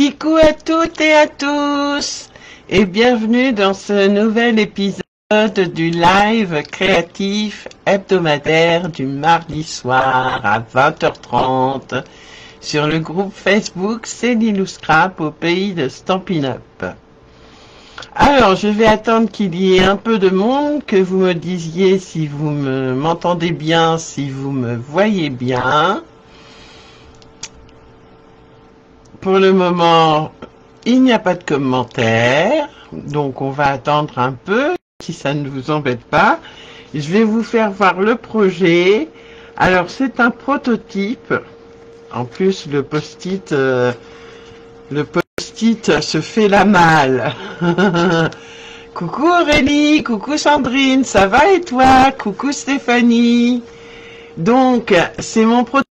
Kikou à toutes et à tous et bienvenue dans ce nouvel épisode du live créatif hebdomadaire du mardi soir à 20h30 sur le groupe Facebook C'est Lilou Scrap au pays de Stampin' Up. Alors je vais attendre qu'il y ait un peu de monde, que vous me disiez si vous m'entendez bien, si vous me voyez bien. Pour le moment, il n'y a pas de commentaires, donc on va attendre un peu, si ça ne vous embête pas. Je vais vous faire voir le projet. Alors c'est un prototype. En plus le post-it se fait la malle. Coucou Aurélie, coucou Sandrine, ça va et toi? Coucou Stéphanie. Donc c'est mon prototype.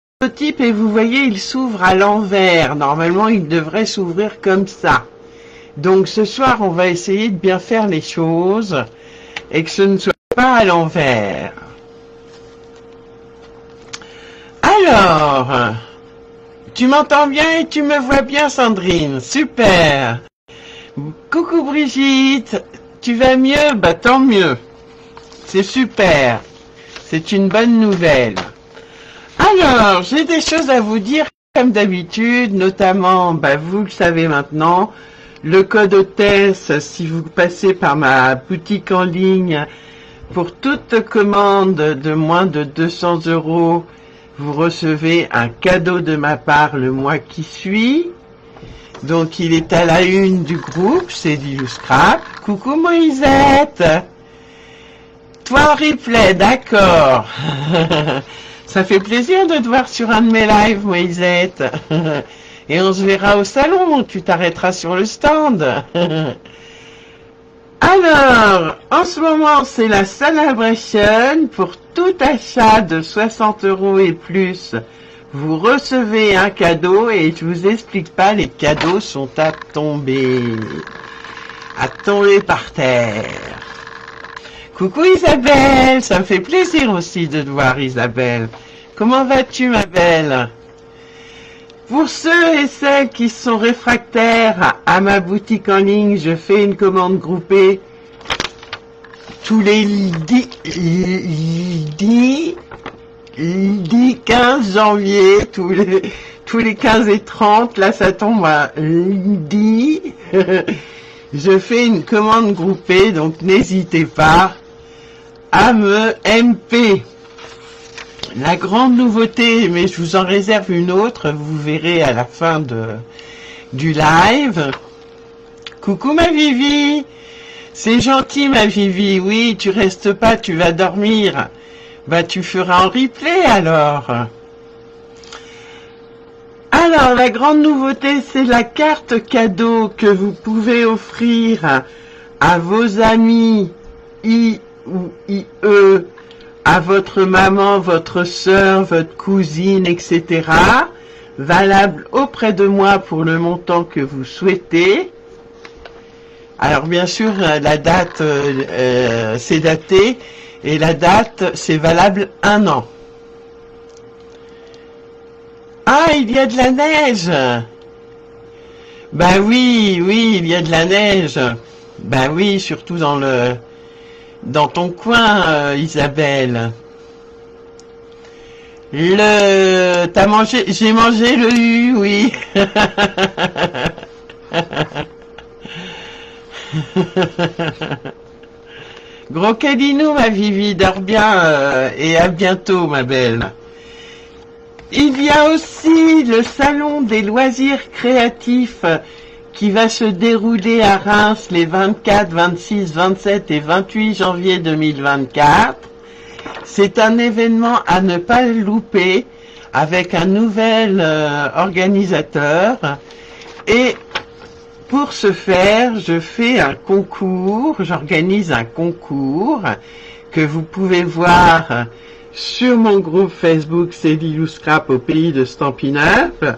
Et vous voyez, il s'ouvre à l'envers. Normalement, il devrait s'ouvrir comme ça. Donc, ce soir, on va essayer de bien faire les choses et que ce ne soit pas à l'envers. Alors, tu m'entends bien et tu me vois bien, Sandrine? Super. Coucou Brigitte, tu vas mieux? Bah, tant mieux. C'est super. C'est une bonne nouvelle. Alors, j'ai des choses à vous dire comme d'habitude, notamment, vous le savez maintenant, le code hôtesse, si vous passez par ma boutique en ligne, pour toute commande de moins de 200 €, vous recevez un cadeau de ma part le mois qui suit. Donc, il est à la une du groupe, c'est Lilou Scrap. Coucou Moïsette. Toi en replay, d'accord. Ça fait plaisir de te voir sur un de mes lives, Moïsette. Et on se verra au salon, tu t'arrêteras sur le stand. Alors, en ce moment, c'est la Celebration. Pour tout achat de 60 € et plus, vous recevez un cadeau. Et je vous explique pas, les cadeaux sont à tomber par terre. Coucou Isabelle, ça me fait plaisir aussi de te voir Isabelle. Comment vas-tu ma belle? Pour ceux et celles qui sont réfractaires à ma boutique en ligne, je fais une commande groupée tous les 15 janvier, tous les 15 et 30, là ça tombe à lundi. Je fais une commande groupée, donc n'hésitez pas à me MP. La grande nouveauté, mais je vous en réserve une autre, vous verrez à la fin du live. Coucou ma Vivi, c'est gentil ma Vivi, oui, tu restes pas, tu vas dormir. Tu feras en replay alors. Alors, la grande nouveauté, c'est la carte cadeau que vous pouvez offrir à vos amis I ou IE, à votre maman, votre sœur, votre cousine, etc. Valable auprès de moi pour le montant que vous souhaitez. Alors, bien sûr, la date, c'est daté, et la date, c'est valable 1 an. Ah, il y a de la neige. Oui, il y a de la neige. Oui, surtout dans ton coin, Isabelle. T'as mangé, j'ai mangé le U, oui. Gros câlinou, ma Vivi, dors bien, et à bientôt, ma belle. Il y a aussi le salon des loisirs créatifs qui va se dérouler à Reims les 24, 26, 27 et 28 janvier 2024. C'est un événement à ne pas louper avec un nouvel organisateur. Et pour ce faire, je fais un concours, j'organise un concours que vous pouvez voir sur mon groupe Facebook C'est Lilou Scrap au pays de Stampin' Up,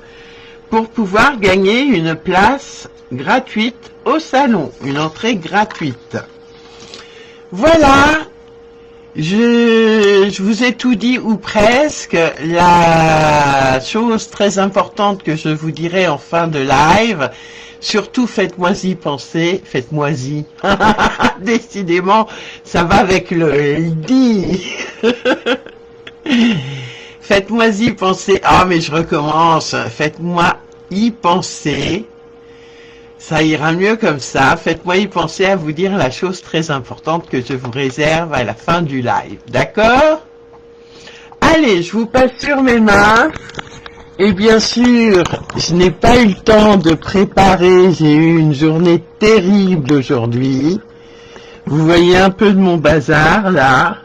pour pouvoir gagner une place gratuite au salon, une entrée gratuite. Voilà, Je vous ai tout dit ou presque. La chose très importante que je vous dirai en fin de live, surtout faites-moi-y penser, faites-moi-y. Décidément, ça va avec le dit. Faites-moi-y penser. Ah, mais je recommence. Faites-moi y penser. Ça ira mieux comme ça. Faites-moi y penser à vous dire la chose très importante que je vous réserve à la fin du live. D'accord? Allez, je vous passe sur mes mains. Et bien sûr, je n'ai pas eu le temps de préparer. J'ai eu une journée terrible aujourd'hui. Vous voyez un peu de mon bazar là.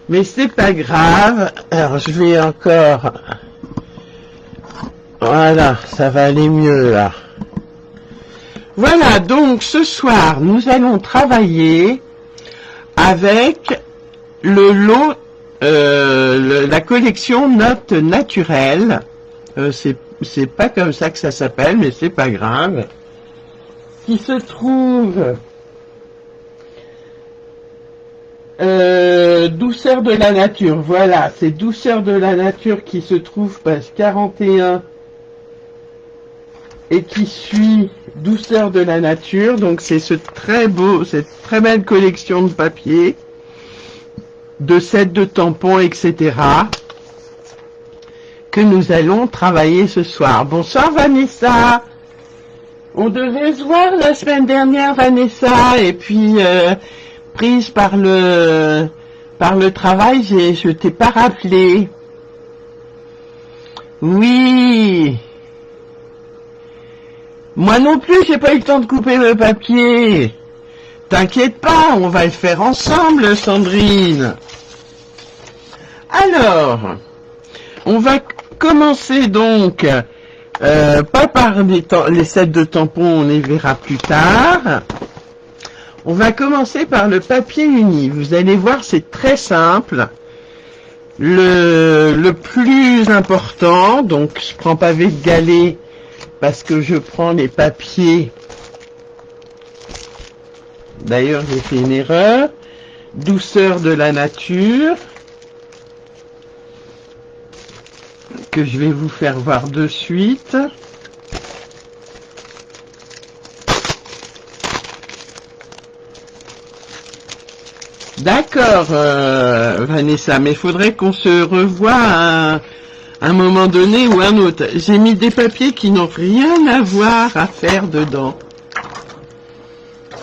Mais c'est pas grave. Alors, je vais encore... Voilà, ça va aller mieux là. Voilà, donc ce soir, nous allons travailler avec le lot, la collection Notes Naturelles. C'est pas comme ça que ça s'appelle, mais c'est pas grave. Qui se trouve Douceur de la nature. Voilà, c'est Douceur de la nature qui se trouve page 41 et qui suit Douceur de la nature. Donc c'est cette très belle collection de papier, de sets de tampons, etc. que nous allons travailler ce soir. Bonsoir Vanessa. On devait se voir la semaine dernière, Vanessa, et puis prise par le travail, je t'ai pas rappelé. Oui. Moi non plus, j'ai pas eu le temps de couper le papier. T'inquiète pas, on va le faire ensemble, Sandrine. Alors, on va commencer donc, pas par les sets de tampons, on les verra plus tard. On va commencer par le papier uni. Vous allez voir, c'est très simple. Le plus important, donc je prends pavé de galet, parce que je prends les papiers. D'ailleurs, j'ai fait une erreur. Douceur de la nature. Que je vais vous faire voir de suite. D'accord, Vanessa, mais il faudrait qu'on se revoie à un moment donné ou un autre. J'ai mis des papiers qui n'ont rien à voir à faire dedans.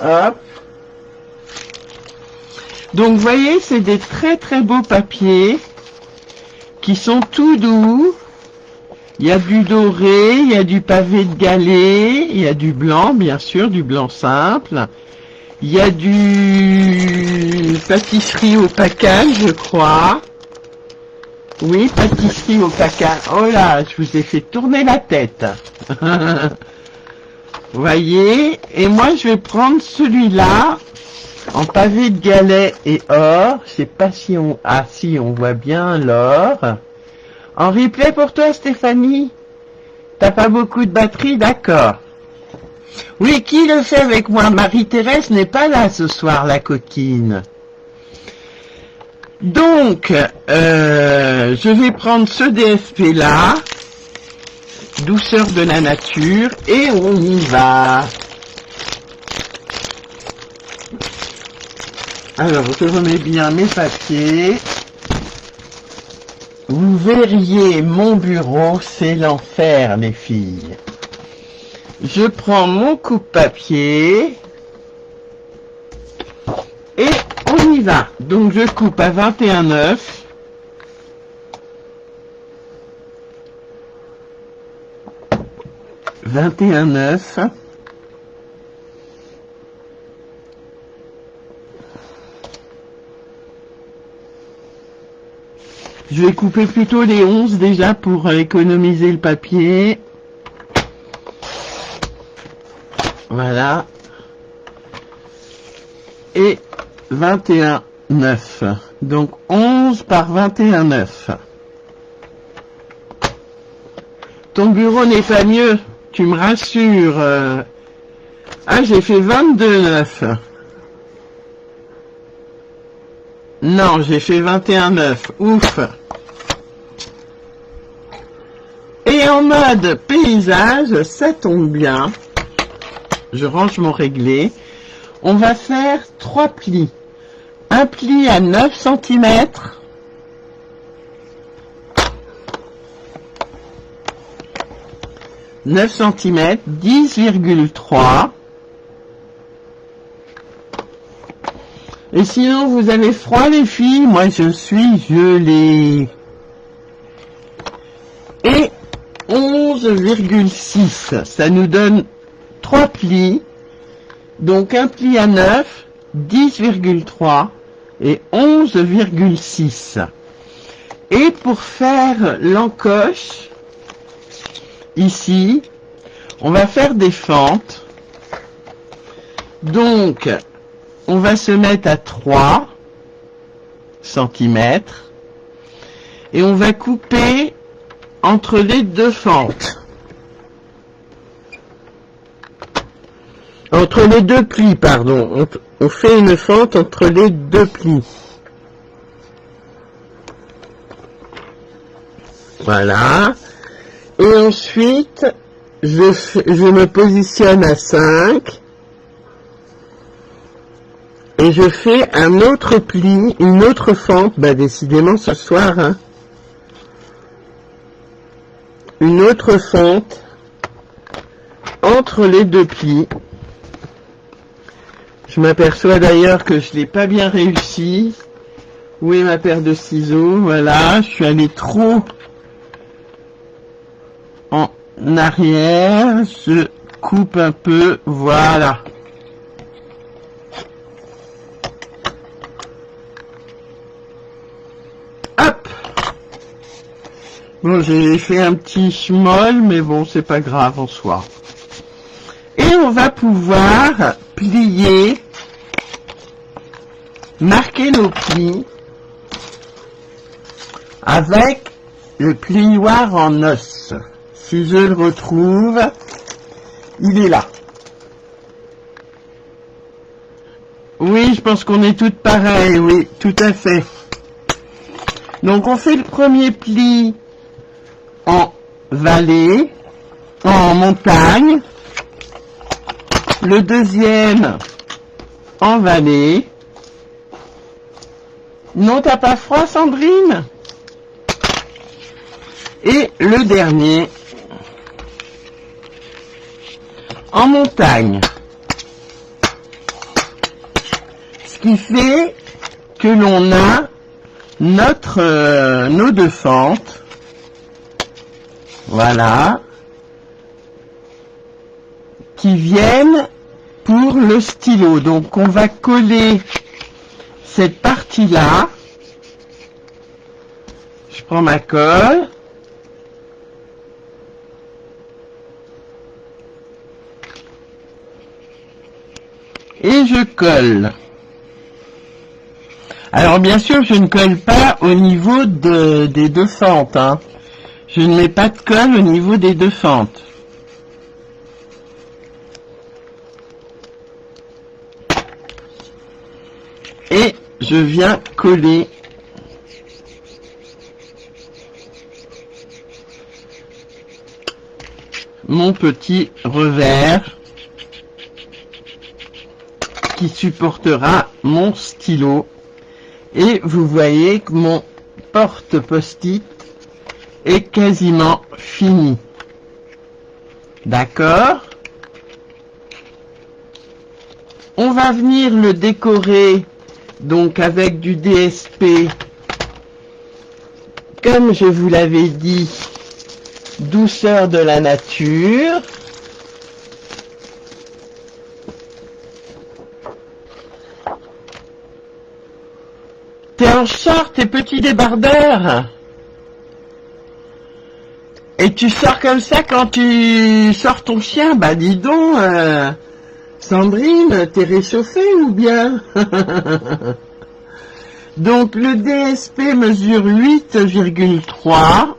Hop. Donc, vous voyez, c'est des très très beaux papiers qui sont tout doux. Il y a du doré, il y a du pavé de galet, il y a du blanc, bien sûr, du blanc simple. Il y a du pâtisserie au package, je crois. Oui, pâtisserie au package. Oh là, je vous ai fait tourner la tête. Vous voyez? Et moi, je vais prendre celui-là en pavé de galet et or. Je sais pas si on... Ah si, on voit bien l'or. En replay pour toi, Stéphanie? T'as pas beaucoup de batterie? D'accord. Oui, qui le fait avec moi? Marie-Thérèse n'est pas là ce soir, la coquine. Donc, je vais prendre ce DFP-là, Douceur de la nature, et on y va. Alors, je remets bien mes papiers. Vous verriez mon bureau, c'est l'enfer, les filles. Je prends mon coupe-papier et on y va. Donc je coupe à 21,9. Je vais couper plutôt les 11 déjà pour économiser le papier. Voilà. Et 21,9. Donc 11 par 21,9. Ton bureau n'est pas mieux, tu me rassures. Ah, j'ai fait 22,9. Non, j'ai fait 21,9. Ouf. Et en mode paysage, ça tombe bien. Je range mon réglé. On va faire 3 plis. Un pli à 9 cm. « 9 cm, 10,3. Et sinon, vous avez froid, les filles? Moi, je suis gelée. Et 11,6. Ça nous donne 3 plis. Donc, un pli à 9, 10,3 et 11,6. Et pour faire l'encoche, ici, on va faire des fentes. Donc, on va se mettre à 3 cm et on va couper entre les deux fentes. Entre les deux plis, pardon. On fait une fente entre les deux plis. Voilà. Et ensuite, je me positionne à 5. Et je fais un autre pli, une autre fente, bah décidément ce soir, hein. Une autre fente entre les deux plis. Je m'aperçois d'ailleurs que je l'ai pas bien réussi. Où est ma paire de ciseaux? Voilà, je suis allé trop en arrière. Je coupe un peu, voilà. Hop! Bon, j'ai fait un petit schmoll, mais bon, c'est pas grave en soi. Et on va pouvoir plier, marquer nos plis avec le plioir en os. Si je le retrouve, il est là. Oui, je pense qu'on est toutes pareilles, oui, tout à fait. Donc on fait le premier pli en vallée, en montagne, le deuxième en vallée. Non, t'as pas froid, Sandrine? Et le dernier en montagne. Ce qui fait que l'on a nos deux fentes, voilà, qui viennent pour le stylo. Donc on va coller cette partie-là. Je prends ma colle. Et je colle. Alors bien sûr, je ne colle pas au niveau des deux fentes, hein. Je ne mets pas de colle au niveau des deux fentes. Et je viens coller mon petit revers qui supportera mon stylo. Et vous voyez que mon porte post-it est quasiment fini. D'accord? On va venir le décorer donc avec du DSP, comme je vous l'avais dit, douceur de la nature. T'es en short et petit débardeur. Et tu sors comme ça quand tu sors ton chien? Bah dis donc, Sandrine, t'es réchauffée ou bien? Donc le DSP mesure 8,3.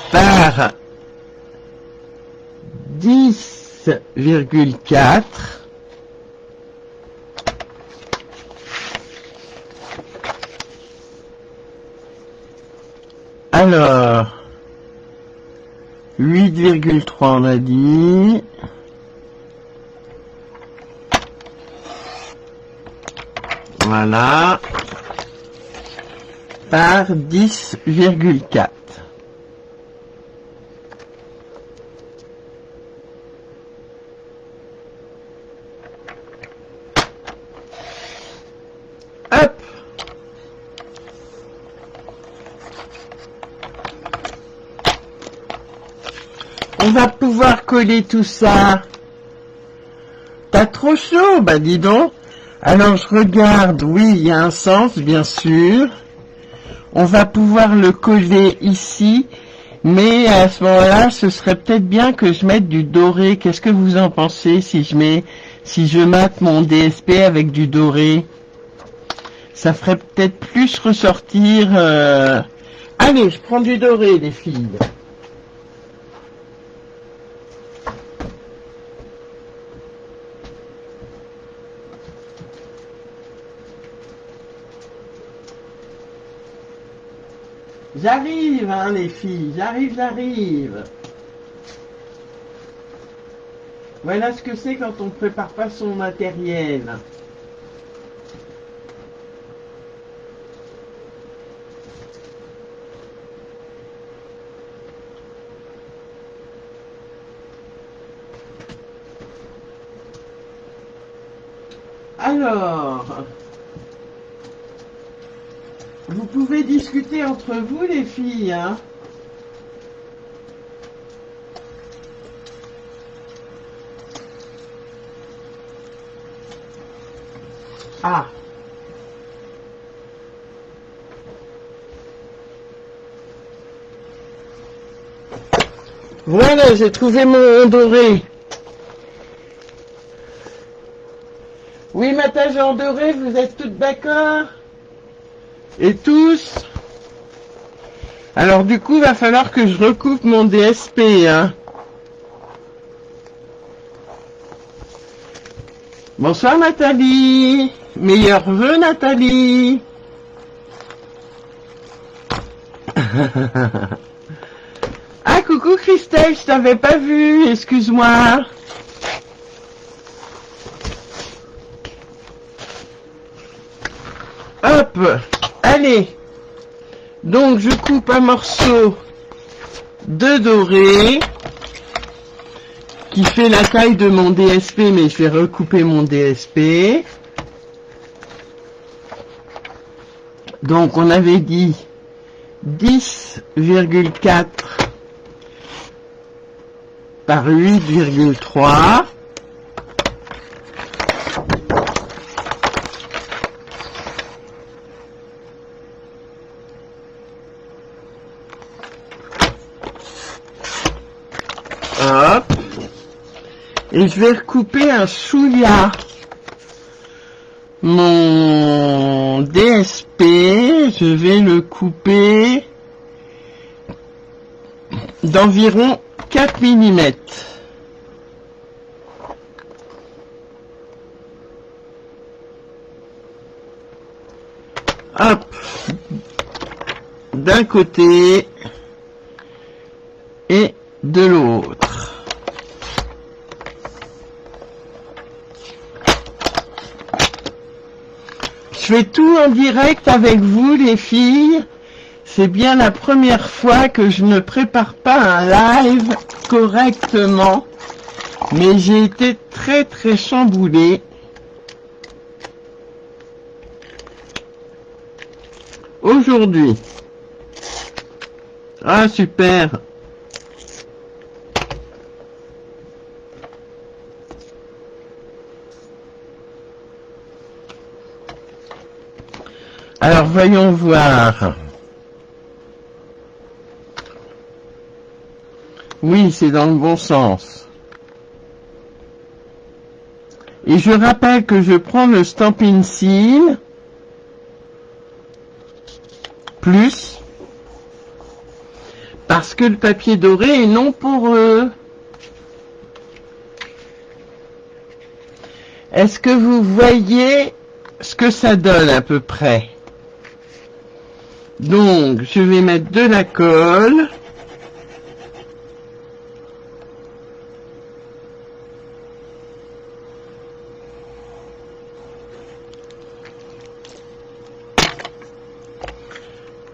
Par 10,4. Alors, 8,3 on a dit. Voilà. Par 10,4. Hop. On va pouvoir coller tout ça. T'as trop chaud? Bah dis donc. Alors je regarde, oui, il y a un sens, bien sûr. On va pouvoir le coller ici. Mais à ce moment-là, ce serait peut-être bien que je mette du doré. Qu'est-ce que vous en pensez si je mate mon DSP avec du doré? Ça ferait peut-être plus ressortir... Allez, je prends du doré, les filles. J'arrive, hein, les filles. J'arrive. Voilà ce que c'est quand on ne prépare pas son matériel. Alors, vous pouvez discuter entre vous, les filles, hein. Ah. Voilà, j'ai trouvé mon doré. Oui, ma tache en doré, vous êtes toutes d'accord? Et tous? Alors du coup, va falloir que je recoupe mon DSP, hein. Bonsoir Nathalie. Meilleurs vœux Nathalie. Ah coucou Christelle, je t'avais pas vu, excuse-moi. Hop, allez. Donc je coupe un morceau de doré qui fait la taille de mon DSP, mais je vais recouper mon DSP. Donc on avait dit 10,4 par 8,3. Hop. Et je vais recouper un chouïa. Mon DSP, je vais le couper d'environ 4 mm. Hop. D'un côté et de l'autre. Je fais tout en direct avec vous les filles. C'est bien la première fois que je ne prépare pas un live correctement. Mais j'ai été très chamboulée. Aujourd'hui. Ah super. Alors voyons voir. Oui, c'est dans le bon sens. Et je rappelle que je prends le Stampin' Seal plus parce que le papier doré est non poreux. Est-ce que vous voyez ce que ça donne à peu près? Donc, je vais mettre de la colle.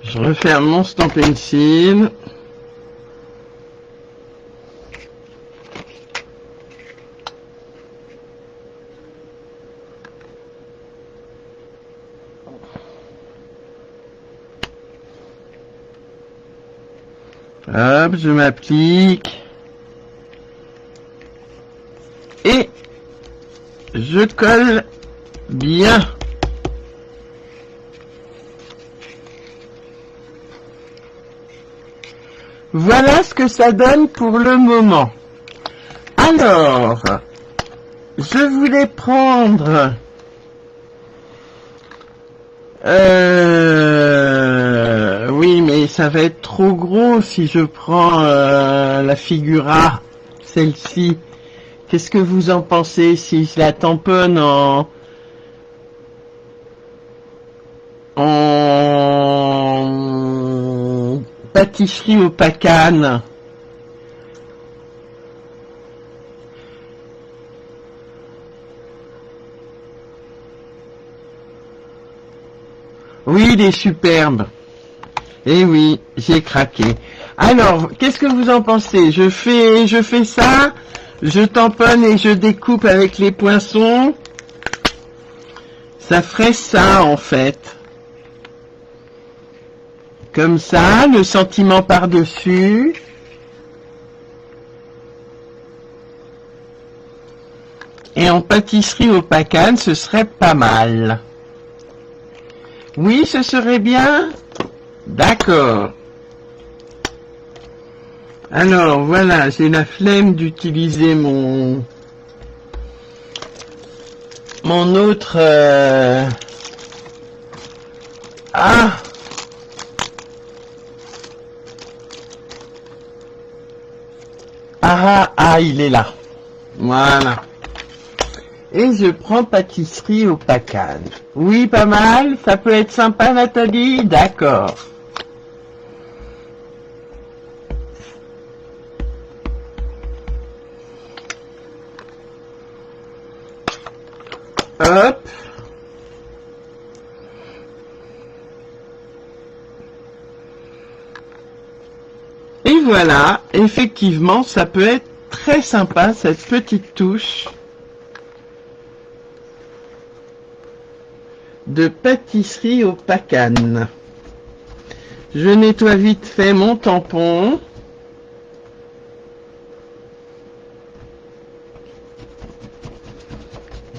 Je referme mon stamp pencil. Hop, je m'applique. Et je colle bien. Voilà ce que ça donne pour le moment. Alors, je voulais prendre oui, mais ça va être trop gros si je prends la figura, celle-ci. Qu'est-ce que vous en pensez si je la tamponne en pâtisserie au pacane? Oui, il est superbe. Eh oui, j'ai craqué. Alors, qu'est-ce que vous en pensez? Je fais ça, je tamponne et je découpe avec les poinçons. Ça ferait ça, en fait. Comme ça, le sentiment par-dessus. Et en pâtisserie au pacane, ce serait pas mal. Oui, ce serait bien. D'accord. Alors, voilà, j'ai la flemme d'utiliser mon autre... Ah! Ah, il est là. Voilà. Et je prends pâtisserie au pacane. Oui, pas mal. Ça peut être sympa, Nathalie? D'accord. Hop. Et voilà, effectivement, ça peut être très sympa, cette petite touche de pâtisserie au pacane. Je nettoie vite fait mon tampon.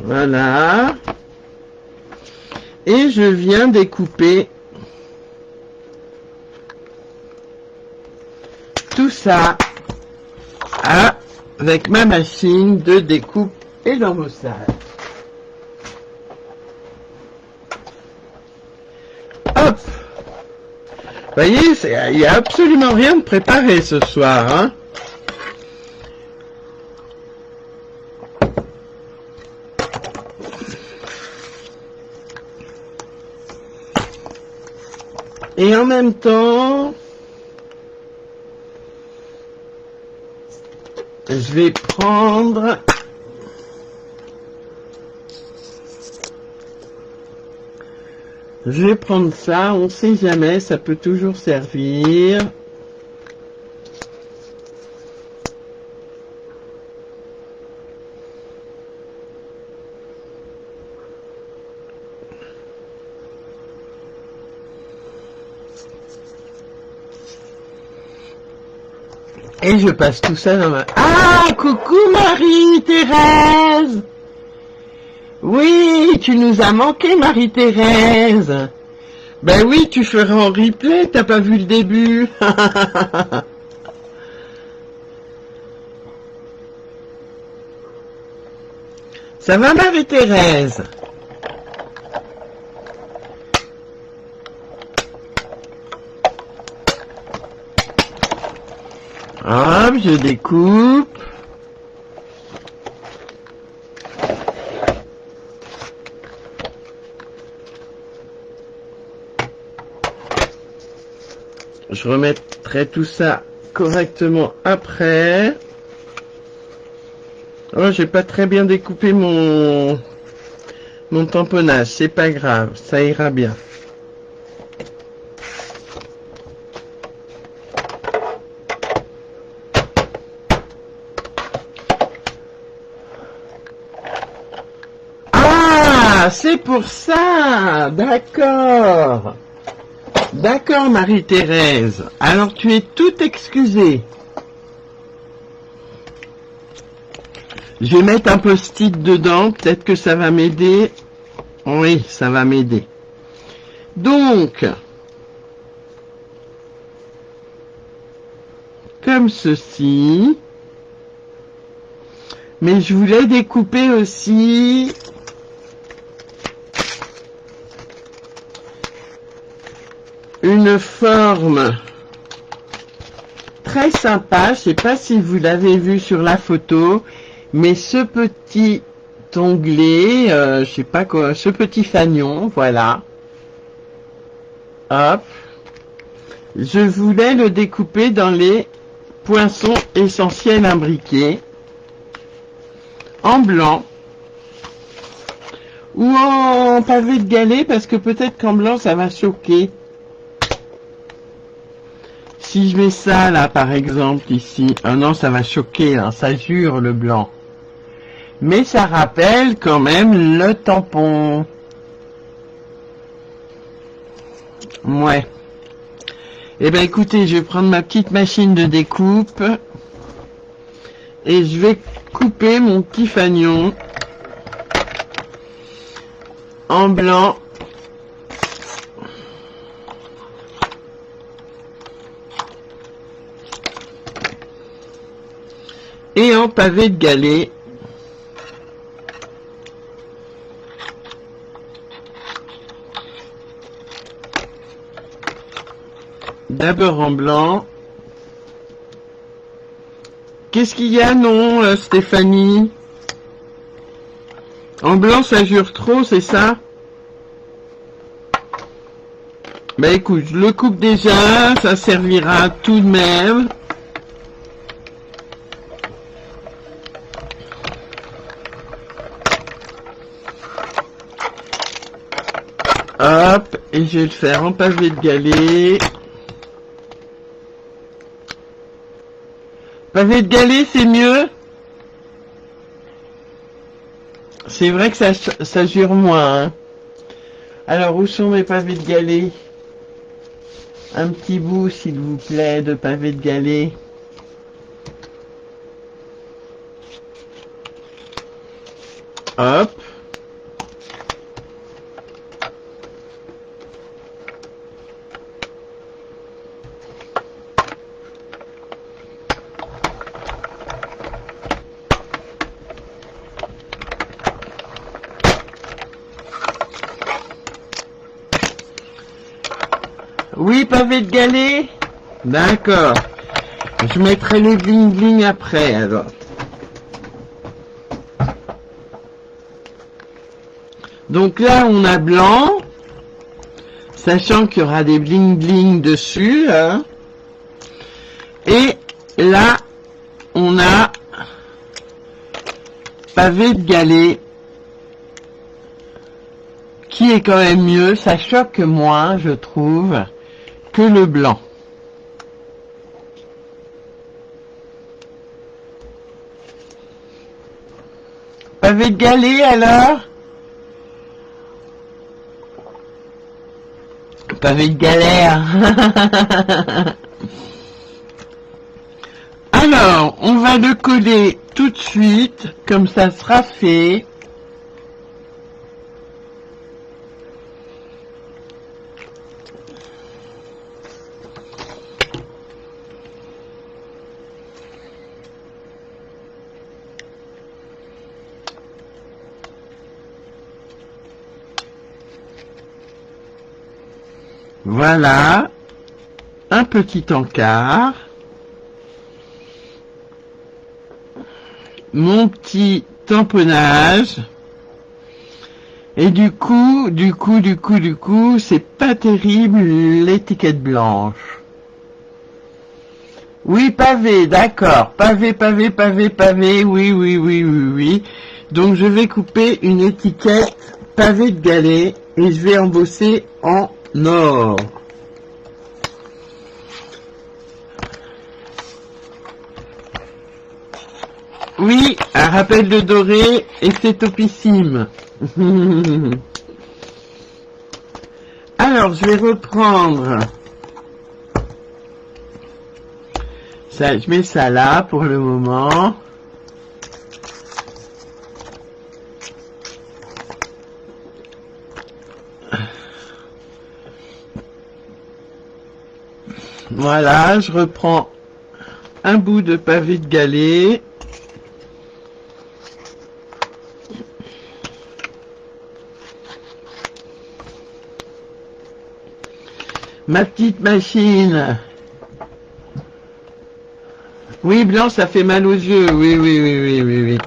Voilà. Et je viens découper tout ça avec ma machine de découpe et d'embossage. Hop! Vous voyez, il n'y a absolument rien de préparé ce soir, hein? Et en même temps, je vais prendre ça, on sait jamais, ça peut toujours servir. Et je passe tout ça dans ma... Ah, coucou Marie-Thérèse! Oui, tu nous as manqué, Marie-Thérèse. Ben oui, tu feras en replay, t'as pas vu le début. Ça va, Marie-Thérèse? Hop, je découpe. Je remettrai tout ça correctement après. Oh, j'ai pas très bien découpé mon tamponnage, c'est pas grave, ça ira bien. Ah, c'est pour ça, d'accord. D'accord, Marie-Thérèse. Alors, tu es toute excusée. Je vais mettre un post-it dedans, peut-être que ça va m'aider. Oui, ça va m'aider. Donc, comme ceci. Mais je voulais découper aussi une forme très sympa. Je ne sais pas si vous l'avez vu sur la photo, mais ce petit onglet, je sais pas quoi, ce petit fanion, voilà. Hop. Je voulais le découper dans les poinçons essentiels imbriqués, en blanc, ou en pavé de galet, parce que peut-être qu'en blanc ça va choquer. Si je mets ça là par exemple ici, oh non ça va choquer, hein, ça jure le blanc. Mais ça rappelle quand même le tampon. Ouais. Eh ben écoutez, je vais prendre ma petite machine de découpe et je vais couper mon petit fanion en blanc. Et en pavé de galet. D'abord en blanc. Qu'est-ce qu'il y a, non, Stéphanie? En blanc, ça jure trop, c'est ça? Bah écoute, je le coupe déjà, ça servira tout de même. Hop, et je vais le faire en pavé de galet. Pavé de galet, c'est mieux. C'est vrai que ça jure moins. Hein. Alors, où sont mes pavés de galet? Un petit bout, s'il vous plaît, de pavé de galet. Hop. Oui, pavé de galet. D'accord. Je mettrai les bling bling après, alors. Donc là, on a blanc. Sachant qu'il y aura des bling bling dessus. Hein. Et là, on a pavé de galet. Qui est quand même mieux. Ça choque moins, je trouve, que le blanc. Pavé de galet alors? Pavé de galère. Alors, on va le coller tout de suite, comme ça sera fait. Voilà, un petit encart, mon petit tamponnage, et du coup, c'est pas terrible l'étiquette blanche. Oui, pavé, d'accord. Pavé, pavé, pavé, pavé. Oui, oui, oui, oui, oui. Donc, je vais couper une étiquette pavé de galets et je vais embosser en or. Oui, un rappel de doré et c'est topissime. Alors, je vais reprendre. Ça, je mets ça là pour le moment. Voilà, je reprends un bout de pavé de galet. Ma petite machine. Oui, blanc, ça fait mal aux yeux. Oui, oui, oui, oui, oui, oui.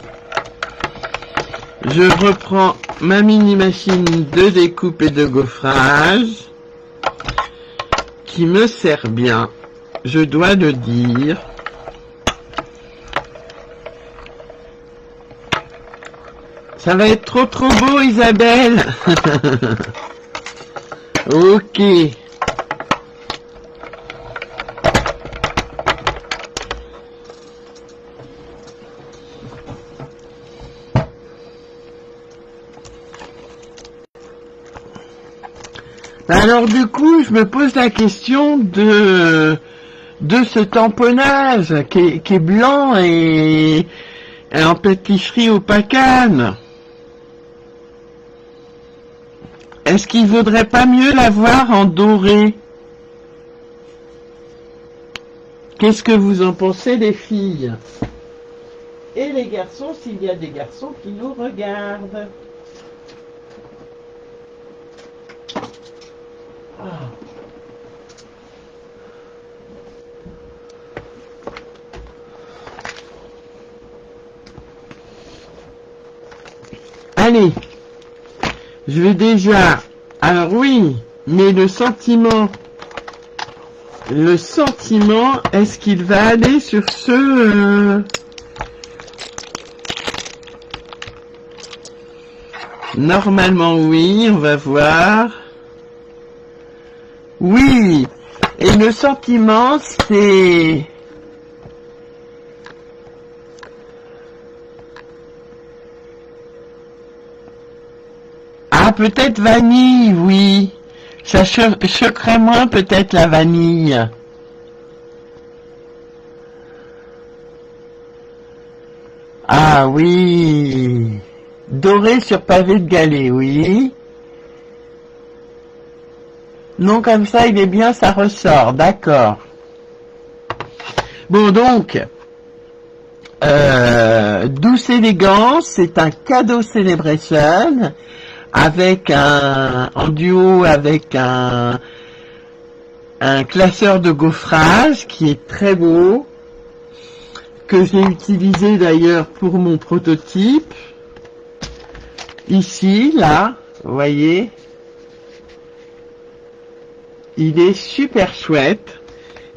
Je reprends ma mini machine de découpe et de gaufrage qui me sert bien, je dois le dire. Ça va être trop trop beau, Isabelle. Ok. Alors du coup, je me pose la question de ce tamponnage qui est blanc et en pâtisserie au Pacane. Est-ce qu'il vaudrait pas mieux l'avoir en doré? Qu'est-ce que vous en pensez, les filles? Et les garçons, s'il y a des garçons qui nous regardent. Ah. Allez, je vais déjà... Alors oui, mais le sentiment, est-ce qu'il va aller sur ce... Normalement oui, on va voir. Oui, et le sentiment c'est... Ah, peut-être vanille, oui. Ça choquerait moins peut-être la vanille. Ah oui. Doré sur pavé de galets, oui. Non, comme ça, il est bien, ça ressort, d'accord. Bon, donc, Douce Élégance, c'est un cadeau Celebration, avec en duo avec un classeur de gaufrage qui est très beau, que j'ai utilisé d'ailleurs pour mon prototype. Ici, là, vous voyez, il est super chouette.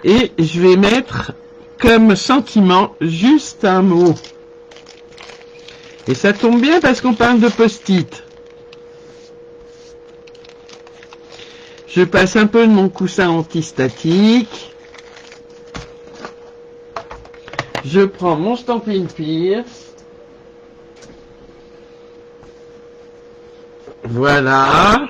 Et je vais mettre comme sentiment juste un mot. Et ça tombe bien parce qu'on parle de post-it. Je passe un peu de mon coussin antistatique. Je prends mon Stampin' Pierce. Voilà.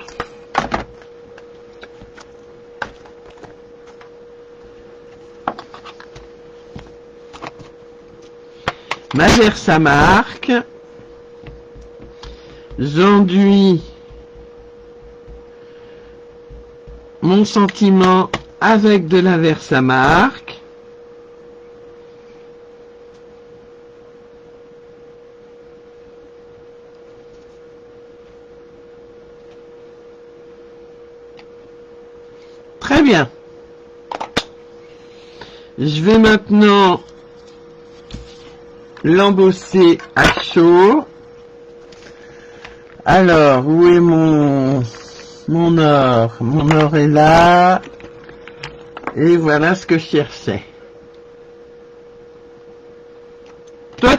Ma Versamark. J'enduis mon sentiment avec de la Versamark. Très bien. Je vais maintenant l'embosser à chaud. Alors, où est mon or? Mon or est là. Et voilà ce que je cherchais.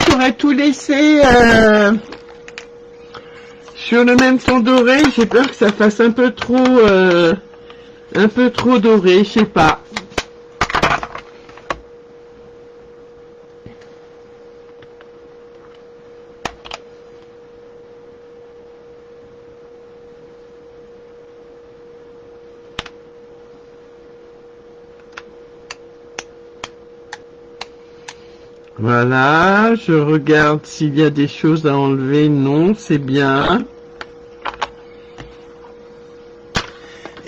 tu aurais tout laissé sur le même ton doré. J'ai peur que ça fasse un peu trop doré, je sais pas. Voilà, je regarde s'il y a des choses à enlever. Non, c'est bien.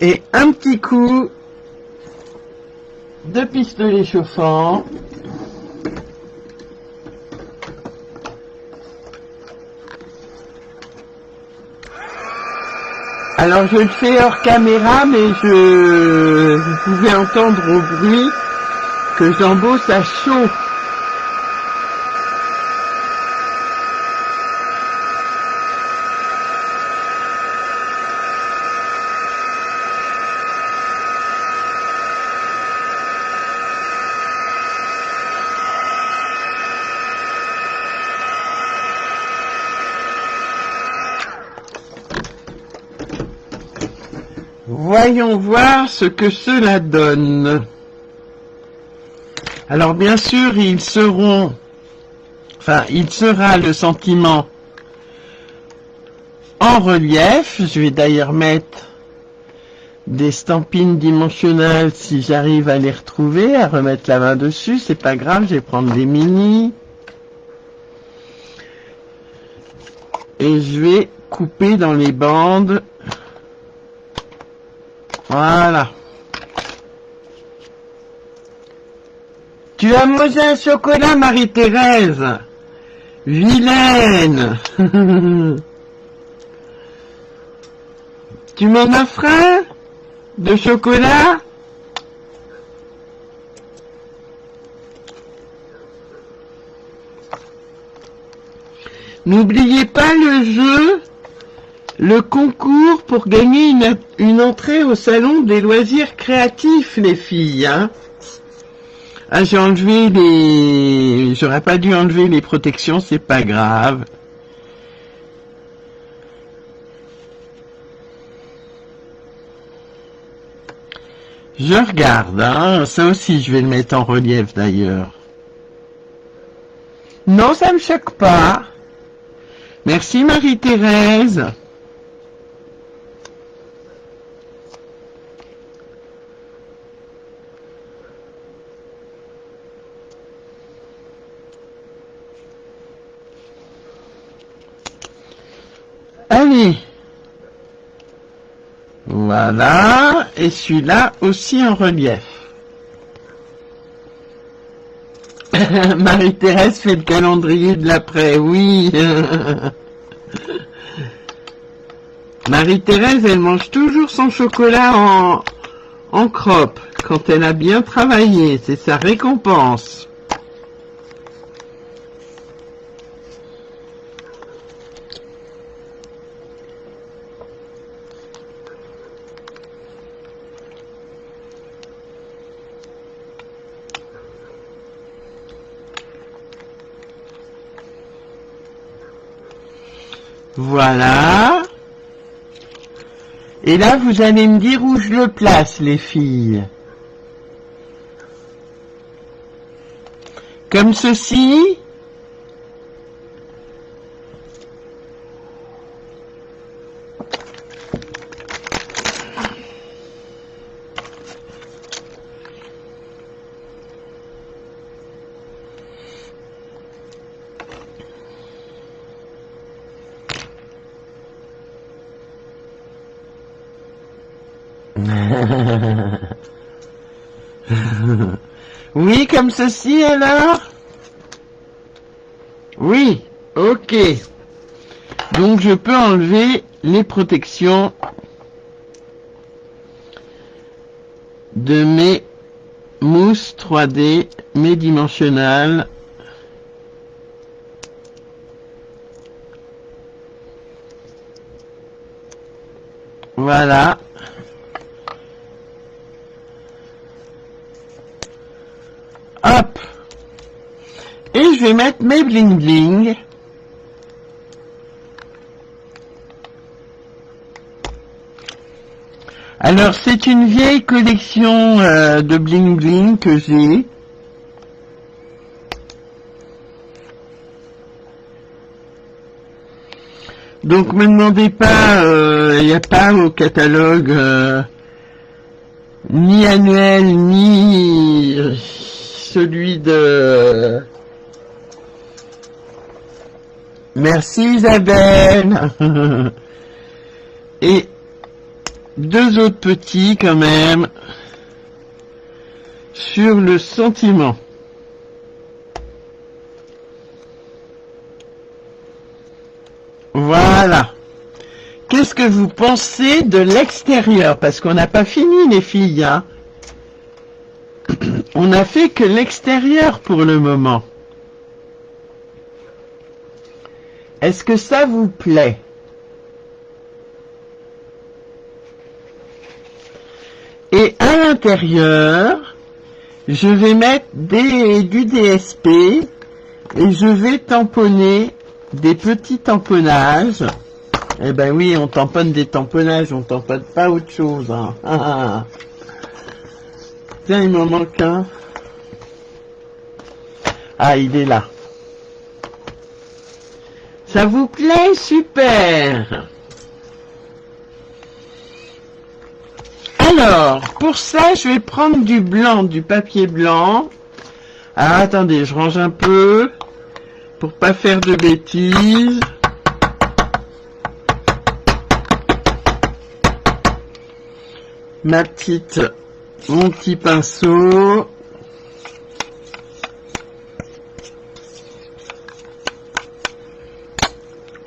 Et un petit coup de pistolet chauffant. Alors je le fais hors caméra, mais vous pouvez entendre au bruit que j'embosse à chaud. Voyons voir ce que cela donne. Alors bien sûr, il sera le sentiment en relief. Je vais d'ailleurs mettre des stampines dimensionnelles si j'arrive à les retrouver, à remettre la main dessus, c'est pas grave, je vais prendre des mini. Et je vais couper dans les bandes. Voilà. Tu as mangé un chocolat, Marie-Thérèse? Vilaine. Tu m'en offres un de chocolat? N'oubliez pas le jeu, le concours pour gagner une entrée au salon des loisirs créatifs, les filles. Hein. Ah, j'ai enlevé j'aurais pas dû enlever les protections, c'est pas grave. Je regarde, hein. Ça aussi je vais le mettre en relief d'ailleurs. Non, ça me choque pas. Merci Marie-Thérèse. Allez. Voilà. Et celui-là aussi en relief. Marie-Thérèse fait le calendrier de l'après, oui. Marie-Thérèse, elle mange toujours son chocolat en croppe, quand elle a bien travaillé, c'est sa récompense. Voilà. Et là, vous allez me dire où je le place, les filles. Comme ceci. Oui, comme ceci alors? Oui, ok. Donc je peux enlever les protections de mes mousses 3D, mes dimensionnelles. Voilà. Hop. Et je vais mettre mes bling bling. Alors, c'est une vieille collection de bling bling que j'ai. Donc, me demandez pas, il n'y a pas au catalogue ni annuel, ni celui de... Merci Isabelle. Et deux autres petits quand même sur le sentiment. Voilà. Qu'est-ce que vous pensez de l'extérieur? Parce qu'on n'a pas fini les filles, hein. On n'a fait que l'extérieur pour le moment. Est-ce que ça vous plaît? Et à l'intérieur, je vais mettre du DSP et je vais tamponner des petits tamponnages. Eh ben oui, on tamponne des tamponnages, on tamponne pas autre chose, hein. Tiens, il m'en manque un. Ah, il est là. Ça vous plaît? Super. Alors, pour ça, je vais prendre du blanc, du papier blanc. Alors, attendez, je range un peu pour pas faire de bêtises. Mon petit pinceau.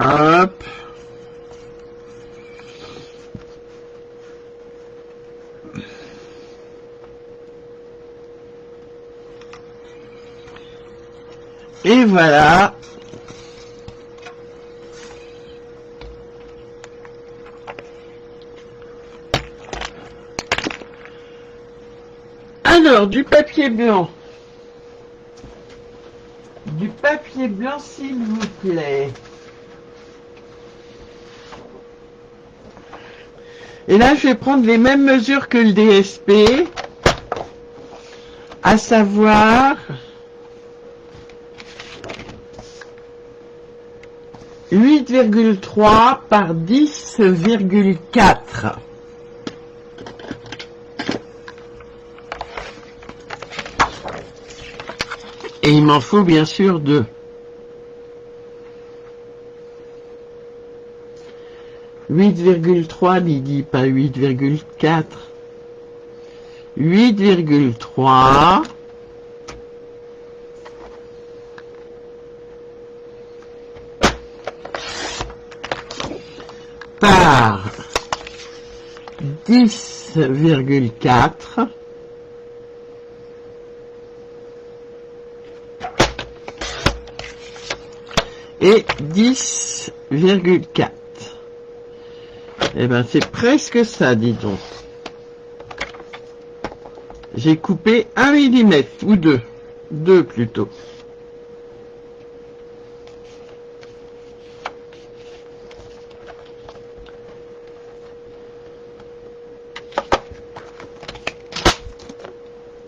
Hop. Et voilà. Alors, du papier blanc. Du papier blanc, s'il vous plaît. Et là, je vais prendre les mêmes mesures que le DSP, à savoir 8,3 par 10,4. Et il m'en faut bien sûr deux. « 8,3 Lydie, pas 8,4. 8,3 par 10,4 et 10,4. Eh ben, c'est presque ça, dis donc. J'ai coupé 1 mm, ou 2. 2 plutôt.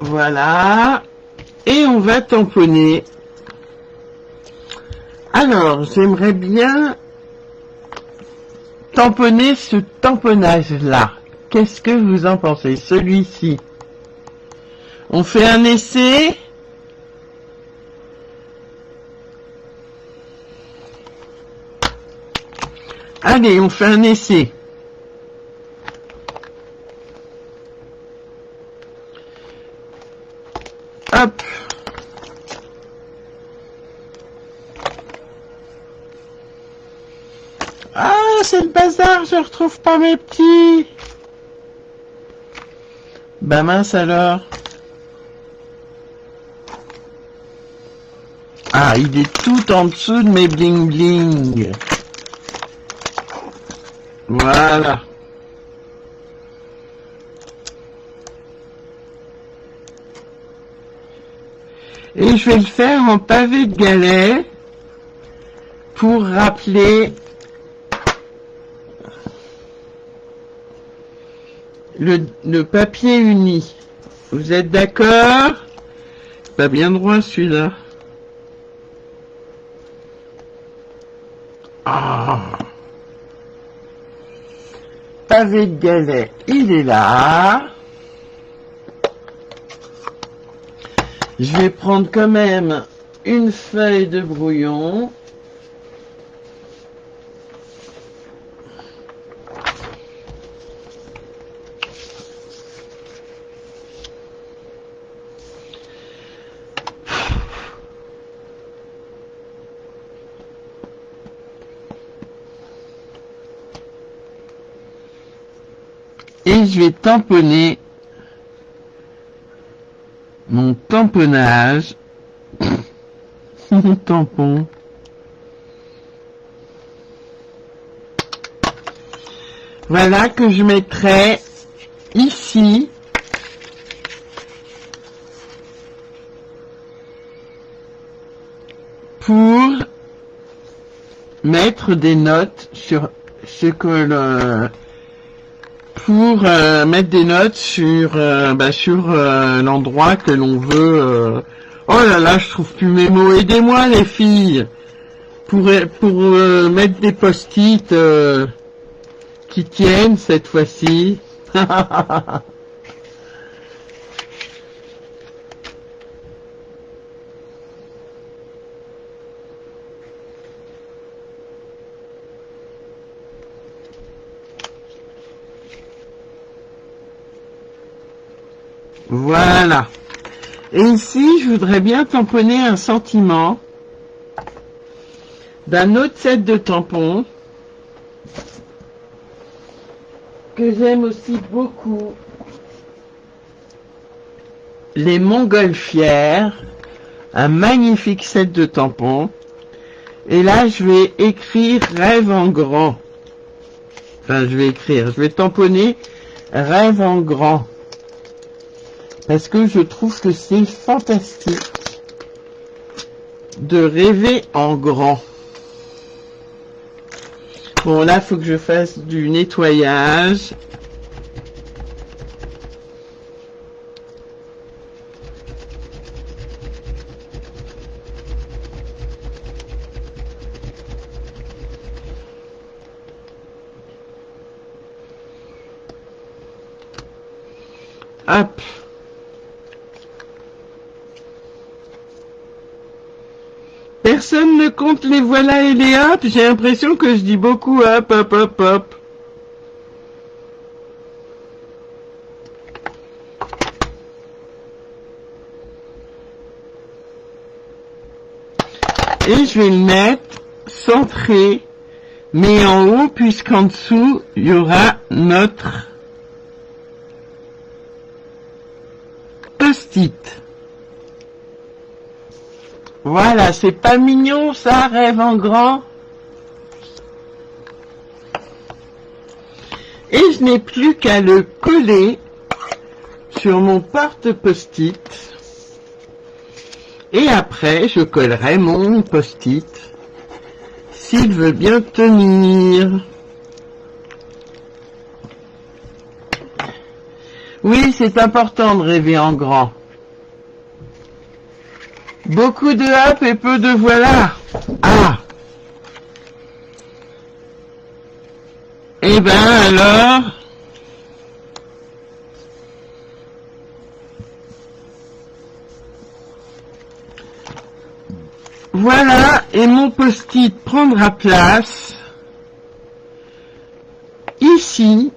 Voilà. Et on va tamponner. Alors, j'aimerais bien tamponner ce tamponnage-là. Qu'est-ce que vous en pensez? Celui-ci. On fait un essai. Allez, on fait un essai. Hop. Ah, c'est le bazar, je retrouve pas mes petits. Bah mince alors. Ah, il est tout en dessous de mes bling bling. Voilà. Et je vais le faire en pavé de galets pour rappeler le papier uni. Vous êtes d'accord? Pas bien droit celui-là. Ah. Pavé de galets, il est là. Je vais prendre quand même une feuille de brouillon. Et je vais tamponner mon tamponnage, mon tampon. Voilà que je mettrai ici. Pour mettre des notes sur ce que pour mettre des notes sur l'endroit que l'on veut. Oh là là, je trouve plus mes mots. Aidez-moi les filles pour mettre des post-it qui tiennent cette fois-ci. Voilà. Et ici, je voudrais bien tamponner un sentiment d'un autre set de tampons que j'aime aussi beaucoup. Les Montgolfières, un magnifique set de tampons. Et là, je vais écrire rêve en grand. Enfin, je vais tamponner rêve en grand. Parce que je trouve que c'est fantastique de rêver en grand. Bon, là, il faut que je fasse du nettoyage. Hop. Personne ne compte les voilà et les hop. J'ai l'impression que je dis beaucoup hop, hop, hop, hop. Et je vais le mettre centré, mais en haut, puisqu'en dessous, il y aura notre post-it. Voilà, c'est pas mignon ça, rêve en grand. Et je n'ai plus qu'à le coller sur mon porte-post-it. Et après, je collerai mon post-it s'il veut bien tenir. Oui, c'est important de rêver en grand. Beaucoup de hop et peu de voilà. Ah. Eh ben alors. Voilà, et mon post-it prendra place ici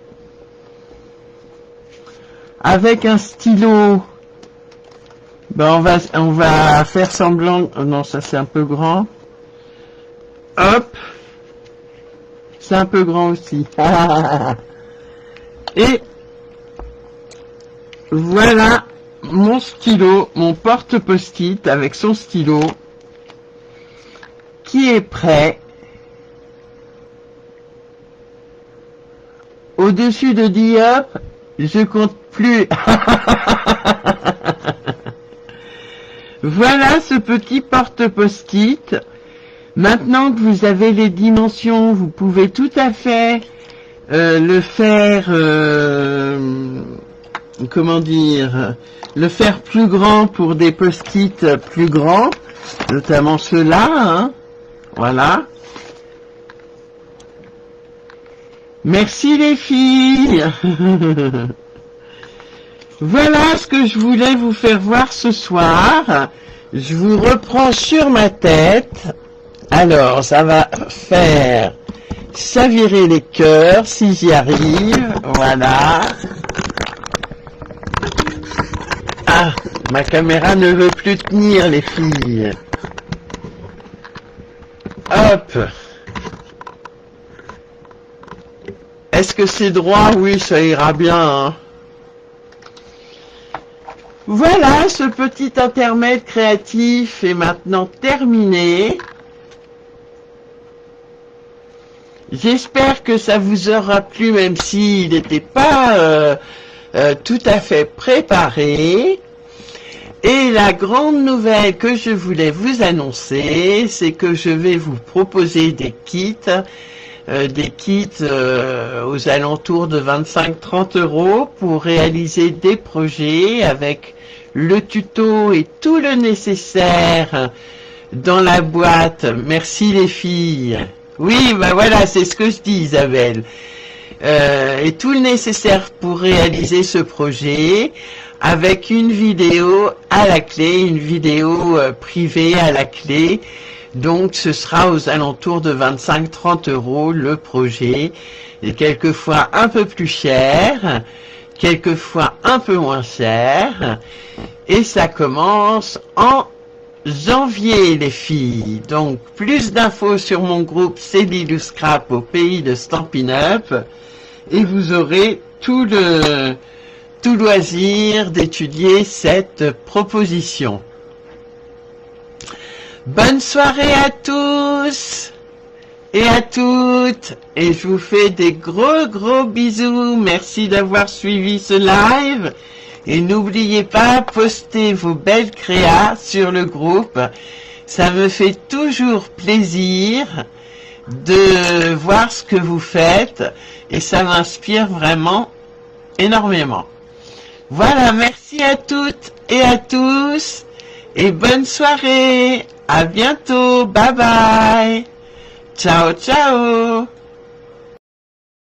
avec un stylo. Ben on va faire semblant. Non, ça c'est un peu grand. Hop, c'est un peu grand aussi. Et voilà mon stylo, mon porte-post-it avec son stylo qui est prêt. Au-dessus de 10 hop, je compte plus. Voilà ce petit porte-post-it. Maintenant que vous avez les dimensions, vous pouvez tout à fait le faire, comment dire, le faire plus grand pour des post-it plus grands, notamment ceux-là, hein. Voilà. Merci les filles. Voilà ce que je voulais vous faire voir ce soir. Je vous reprends sur ma tête. Alors, ça va faire chavirer les cœurs si j'y arrive. Voilà. Ah, ma caméra ne veut plus tenir, les filles. Hop. Est-ce que c'est droit? Oui, ça ira bien, hein. Voilà, ce petit intermède créatif est maintenant terminé. J'espère que ça vous aura plu, même s'il n'était pas tout à fait préparé. Et la grande nouvelle que je voulais vous annoncer, c'est que je vais vous proposer des kits aux alentours de 25-30 € pour réaliser des projets avec le tuto et tout le nécessaire dans la boîte. Merci les filles. Oui, bah voilà, c'est ce que je dis, Isabelle. Et tout le nécessaire pour réaliser ce projet avec une vidéo à la clé, une vidéo privée à la clé. Donc ce sera aux alentours de 25-30 € le projet, et quelquefois un peu plus cher, quelquefois un peu moins cher, et ça commence en janvier les filles. Donc plus d'infos sur mon groupe Céline Scrap au pays de Stampin' Up, et vous aurez tout loisir d'étudier cette proposition. Bonne soirée à tous et à toutes, et je vous fais des gros bisous. Merci d'avoir suivi ce live, et n'oubliez pas, postez vos belles créas sur le groupe. Ça me fait toujours plaisir de voir ce que vous faites, et ça m'inspire vraiment énormément. Voilà, merci à toutes et à tous, et bonne soirée. À bientôt. Bye bye. Ciao, ciao.